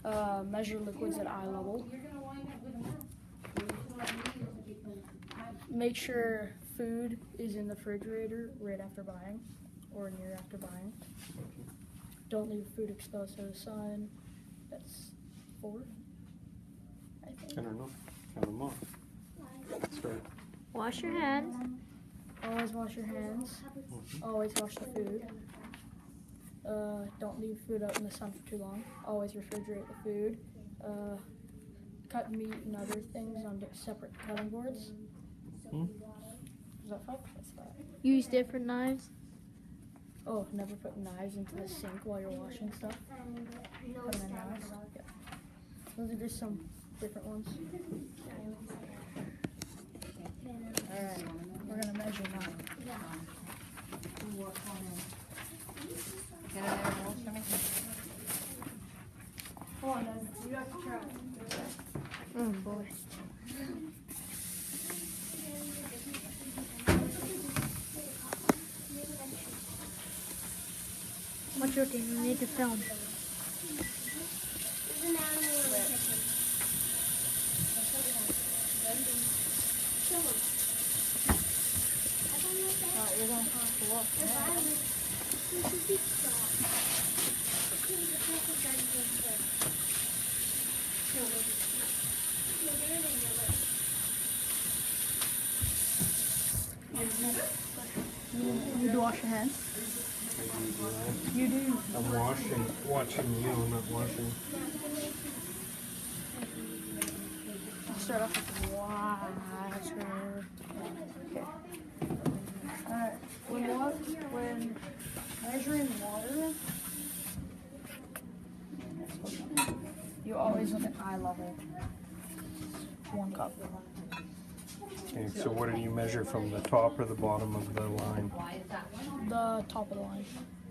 Measure liquids at eye level. Make sure food is in the refrigerator right after buying or near after buying. Don't leave food exposed to the sun. That's 4, I think. I don't know. Count them off. Start. Wash your hands. Always wash your hands. Always wash the food. Don't leave food out in the sun for too long. Always refrigerate the food. Cut meat and other things on separate cutting boards. Does that help? Use different knives. Oh, never put knives into the sink while you're washing stuff. Put them in knives. Yeah. Those are just some different ones. Alright, we're gonna measure now. Hold on, Dad. You have to try. Oh boy. What's your thing? You need to film. You're gonna have to walk. You need to wash your hands. You do. I'm watching you, I'm not washing. I'll start off with water. Okay. Alright. When measuring water, you always look at eye level. 1 cup. Okay, so what do you measure from the top or the bottom of the line? The top of the line.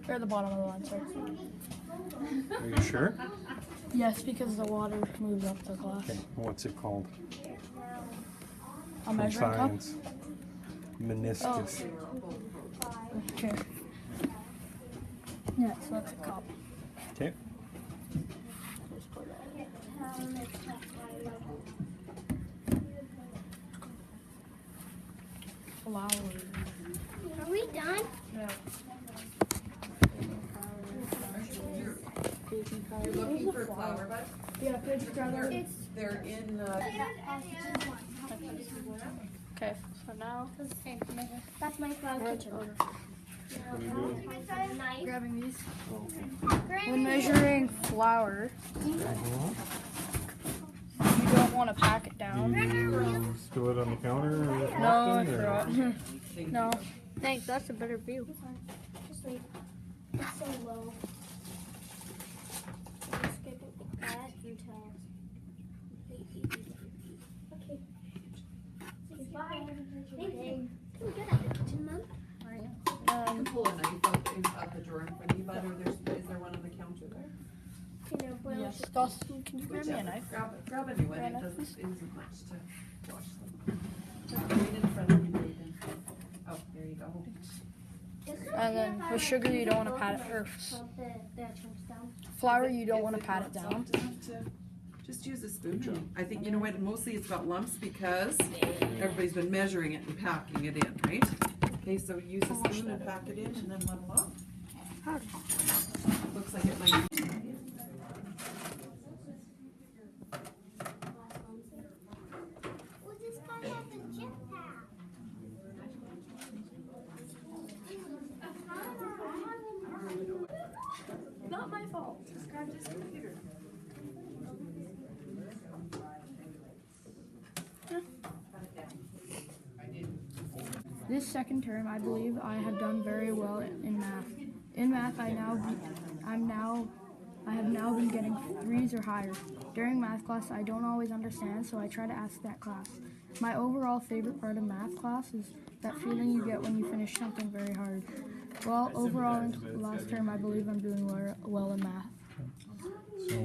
Or the bottom of the line, sorry. Are you sure? Yes, because the water moves up the glass. Okay, what's it called? A From measuring cup? science. Meniscus. Okay. Yeah, so that's a cup. Okay. Just put that. Flour. Are we done? Yeah. You're looking for flour buds? Yeah, could you grab that? They're in the... Okay, so now That's my phone. we're What are you doing? grabbing these. Great. When measuring flour, you don't want to pack it down. You spill it on the counter or No, often, I or? forgot. No. Thanks, that's a better view. Just wait. It's so low. Just skip it like that until. Okay. Bye. Thank you. Can we get at the kitchen, Mom? I can pull a knife out the drawer in front of you, bud, or is there one on the counter there? You know, boil Yes, Gus, can you grab me a Whichever. knife? Grab a new one, Grab it a knife, isn't much to wash them. Just right in front of you, Graden. Oh, there you go. And then with sugar, you don't want to pat it, or the chunks down. flour, you don't want to pat it down. Just use a spoon. I think, you know what, mostly it's got lumps because everybody's been measuring it and packing it in, right? Okay, so use a spoon and pack it in and then level up. Looks like it might be. Well, this guy has a jetpack. Not my fault. Just grab his computer. This second term, I believe I have done very well in math. In math, I have now been getting 3s or higher. During math class, I don't always understand, so I try to ask that class. My overall favorite part of math class is that feeling you get when you finish something very hard. Well, overall, in last term, I believe I'm doing well in math. So,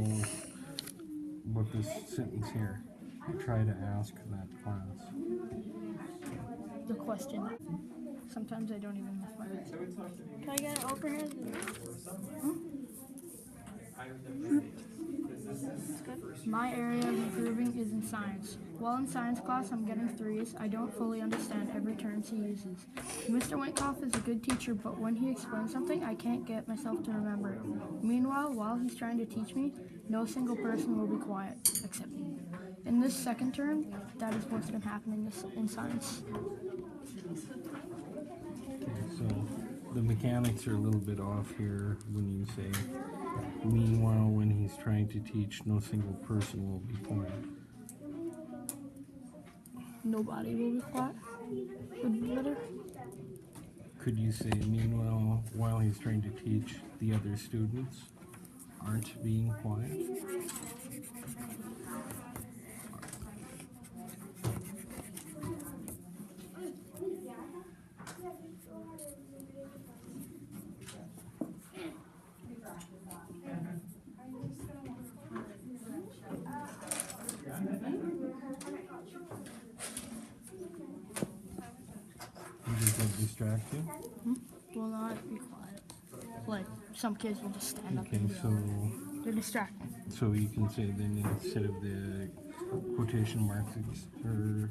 with this sentence here, I try to ask that class. The question. Sometimes I don't even miss my words. Can I get an overhead? My area of improving is in science. While in science class, I'm getting 3s. I don't fully understand every term he uses. Mr. Winkhoff is a good teacher, but when he explains something, I can't get myself to remember it. Meanwhile, while he's trying to teach me, no single person will be quiet, except me. In this second term, that is what's been happening in science. Okay, so the mechanics are a little bit off here when you say, meanwhile, when he's trying to teach, no single person will be quiet. Nobody will be quiet. Would be better. Could you say, meanwhile, while he's trying to teach, the other students aren't being quiet? Does that distract you? Will not be quiet. Like, some kids will just stand up Okay, and so they're distracting. so you can say then instead of the quotation marks or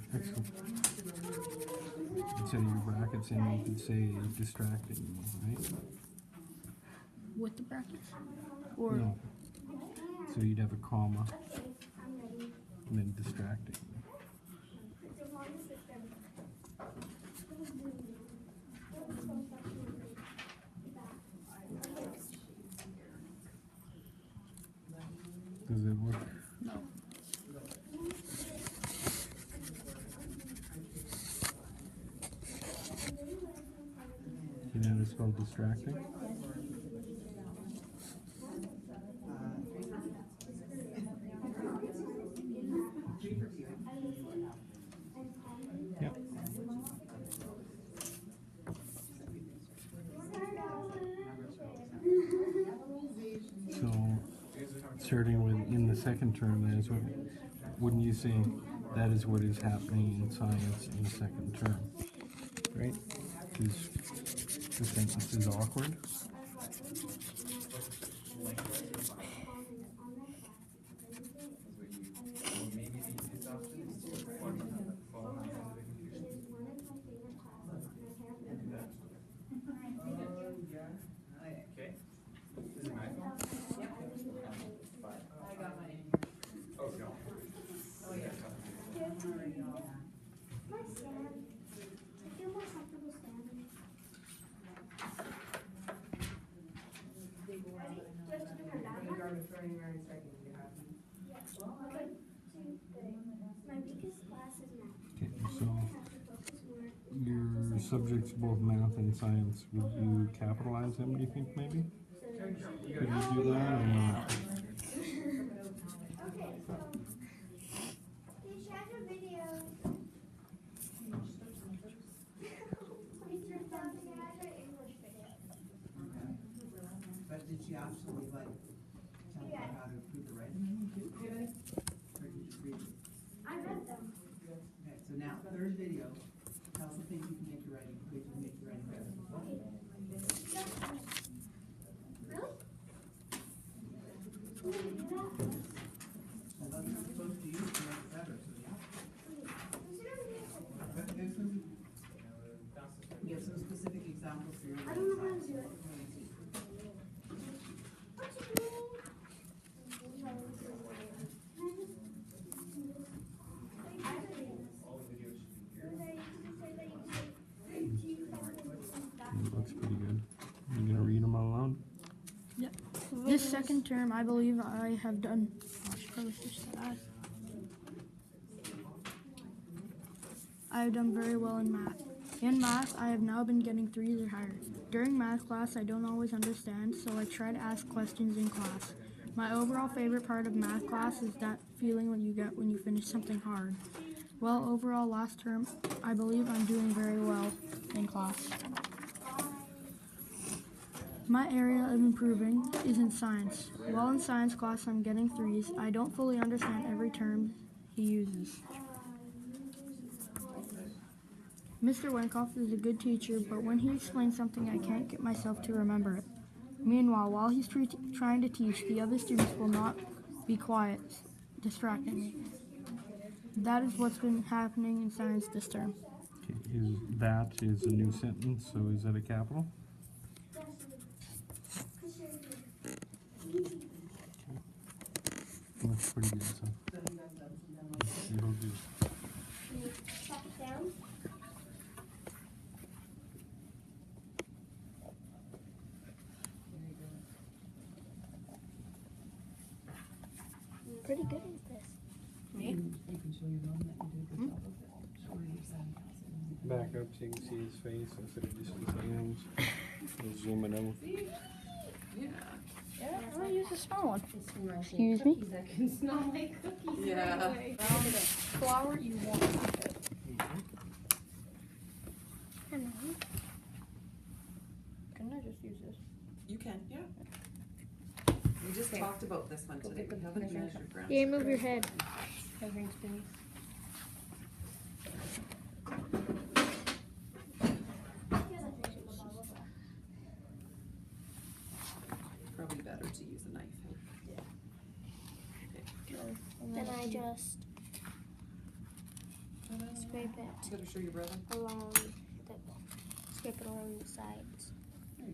instead of your brackets in, you could say distracting, right? With the brackets? Or No. So you'd have a comma and then distracting. Does it work? no. You know how to spell distracting? Yep. So, starting with in the second term, that is what, wouldn't you say that is what is happening in science in the second term? Right? Because the sentence is awkward. Okay, so your subjects, both math and science, would you capitalize them, do you think, maybe? Could you do that or not? But did she actually like tell you how to improve the writing? Or did you just read it? I read them. Okay, so now, third video, tell us the things you can make your writing, ways you can make your writing better. Really? Who would do that? Well, that's what you're supposed to use to make it better, so yeah. But there's some, you have some specific examples for your I don't know how writing to do it. style. What you doing? It looks pretty good. You gonna read them out loud? Yep. This second term, I believe I have done. Oh, I should probably switch to that. I have done very well in math. In math, I have now been getting 3s or higher. During math class, I don't always understand, so I try to ask questions in class. My overall favorite part of math class is that feeling when you get when you finish something hard. Well, overall, last term, I believe I'm doing very well in class. My area of improving is in science. While in science class, I'm getting 3s. I don't fully understand every term he uses. Mr. Winkhoff is a good teacher, but when he explains something, I can't get myself to remember it. Meanwhile, while he's trying to teach, the other students will not be quiet, distracting me. That is what's been happening in science this term. Okay, that is a new sentence, so is that a capital? That's pretty good, so. You'll do. Chop it down. I'm pretty good at this. You can show your mom that you did a good job of it. Show her your sandcastle. Back up so you can see his face instead of just his hands. We'll zoom it out. Yeah. I'm gonna use a small one. Excuse me? That can smell like cookies. Yeah. Flour you want. Hello. Couldn't I just use this? You can, yeah. We just talked about this one today. We haven't measured ground. Yeah, move your head. Measuring spoons. Probably better to use a knife. Then I just scrape it You better show your brother. along scrape it along the sides.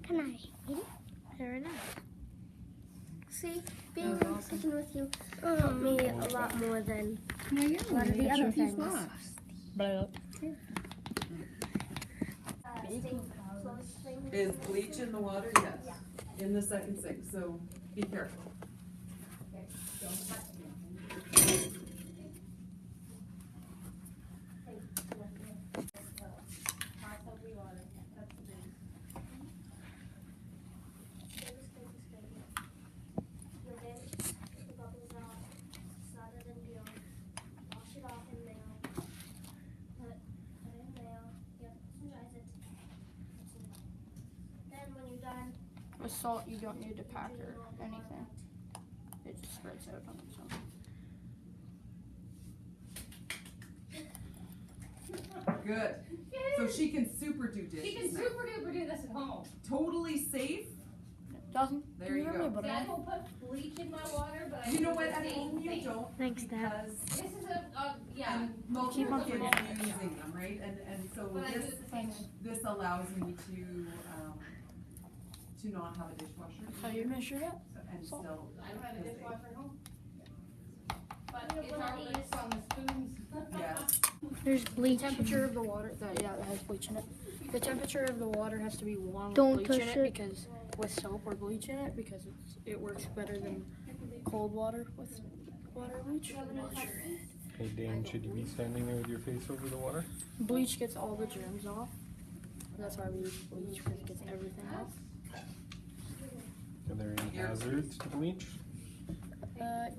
Can I eat it? Very nice. See, being in the kitchen with you helped me a lot more than a lot of the other things. Is bleach in the water? Yes. In the second sink, so be careful. With salt, you don't need to pack or anything. It just spreads out on its own. Good. So she can super do dishes. She can now. super duper do this at home. Totally safe. Doesn't. There you go. See, I don't put bleach in my water, but I You know do what? the At same home you thing. don't. Thanks, Dad. Because This is yeah. and most Keep of on the kids forgetting. are using them, right? And so But I do this it the same way. this allows me to not have a dishwasher So you measure that? and Salt. still. I don't have a dishwasher at home. But You know it's what our I licks on the spoons. Yes. There's bleach. Temperature of the water. That has bleach in it. The temperature of the water has to be warm with Don't bleach in touch it it. because with soap or bleach in it because it works better than cold water with water bleach. Hey Dan, should you be standing there with your face over the water? Bleach gets all the germs off. That's why we use bleach because it gets everything off. Are there any hazards to bleach?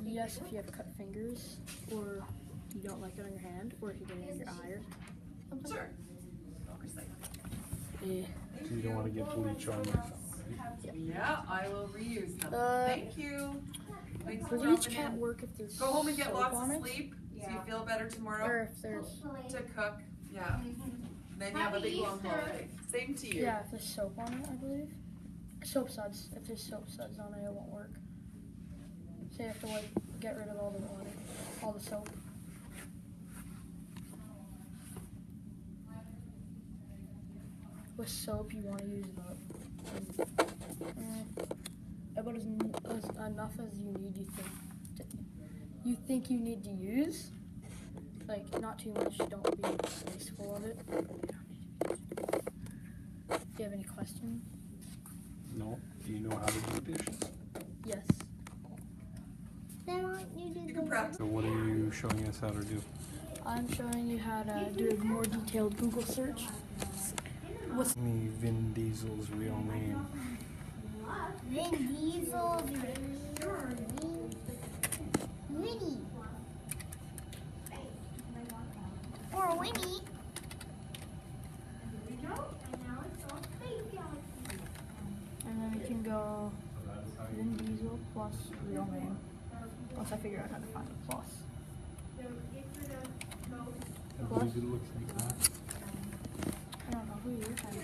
Yes, if you have cut fingers or you don't like it on your hand or if you get it in your eye or something. Sure. Yeah. So you don't want to get bleach on yourself, right? Yeah, I will reuse them. Thank you. Thanks for Bleach dropping can't in. work if there's Go home and get soap lots on of it, sleep so you Yeah. feel better tomorrow or if there's to cook. Yeah. Then you have a big long holiday. Same to you. yeah, if there's soap on it, I believe. Soap suds. If there's soap suds on it, it won't work. So you have to like get rid of all the water, all the soap. With soap, you want to use about as enough as you need. You think you need to use, like not too much. Don't be wasteful of it. Do you have any questions? No? Do you know how to do dishes? Yes. Then why don't you do You the can prep. So what are you showing us how to do? I'm showing you how to do a more detailed Google search. What's me Vin Diesel's real name? Vin Diesel's Winnie. Or Winnie. And then you can go Vin Diesel plus real name. Once I figure out how to find a plus. I believe it looks like that. I don't know who you're trying to